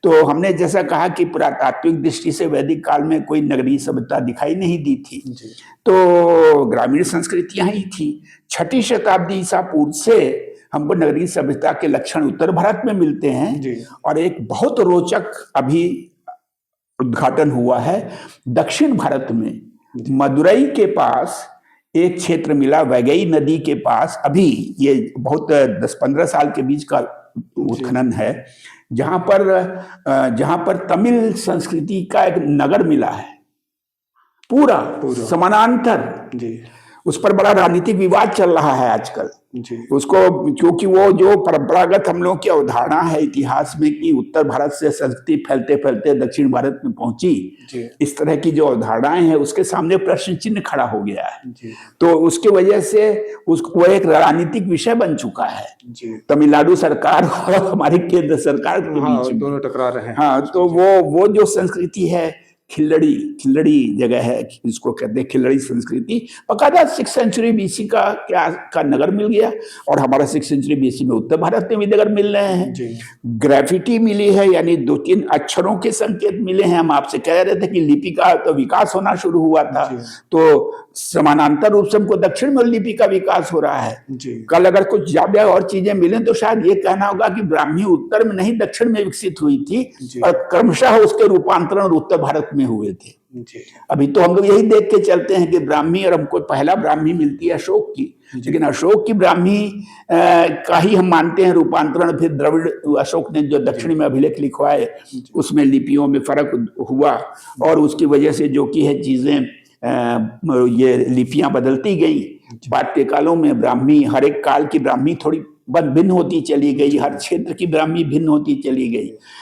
तो हमने जैसा कहा कि पुरातात्विक दृष्टि से वैदिक काल में कोई नगरीय सभ्यता दिखाई नहीं दी थी, तो ग्रामीण संस्कृतियां ही थी। 6ठी शताब्दी ईसा पूर्व से हमको नगरीय सभ्यता के लक्षण उत्तर भारत में मिलते हैं। और एक बहुत रोचक अभी उद्घाटन हुआ है दक्षिण भारत में, मदुरई के पास एक क्षेत्र मिला वैगई नदी के पास। अभी ये बहुत 10-15 साल के बीच का उत्खनन है, जहां पर तमिल संस्कृति का एक नगर मिला है पूरा समानांतर। उस पर बड़ा राजनीतिक विवाद चल रहा है आजकल उसको, क्योंकि वो जो परंपरागत हम लोग की अवधारणा है इतिहास में कि उत्तर भारत से संस्कृति फैलते फैलते दक्षिण भारत में पहुंची, इस तरह की जो अवधारणाएं हैं उसके सामने प्रश्न चिन्ह खड़ा हो गया है। तो उसके वजह से वो एक राजनीतिक विषय बन चुका है। तमिलनाडु सरकार और हमारी केंद्र सरकार के बीच में दोनों टकरा रहे हैं। हाँ, तो वो जो संस्कृति है खिल्लड़ी जगह है, इसको कहते हैं खिल्लड़ी संस्कृति। बकायदा 6th सेंचुरी बीसी का नगर मिल गया, और हमारा 6th सेंचुरी बीसी में उत्तर भारत में भी नगर मिल रहे हैं। ग्राफिटी मिली है, यानी 2-3 अक्षरों के संकेत मिले हैं। हम आपसे कह रहे थे कि लिपि का तो विकास होना शुरू हुआ था, तो समानांतर रूप से हमको दक्षिण में लिपि का विकास हो रहा है। कल अगर कुछ ज्यादा और चीजें मिले तो शायद ये कहना होगा कि ब्राह्मी उत्तर में नहीं दक्षिण में विकसित हुई थी, और क्रमशः उसके रूपांतरण उत्तर भारत में हुए थे। अभी तो हम लोग यही देख के चलते हैं कि ब्राह्मी, और हमको पहला ब्राह्मी मिलती है अशोक की, लेकिन अशोक की ब्राह्मी का ही हम मानते हैं रूपांतरण। फिर द्रविड़ अशोक ने जो दक्षिण में अभिलेख लिखवाए उसमें लिपियों में फर्क हुआ, और उसकी वजह से जो की है चीजें ये लिपियां बदलती गई। पाठ्य कालों में ब्राह्मी, हर एक काल की ब्राह्मी थोड़ी भिन्न होती चली गई, हर क्षेत्र की ब्राह्मी भिन्न होती चली गई।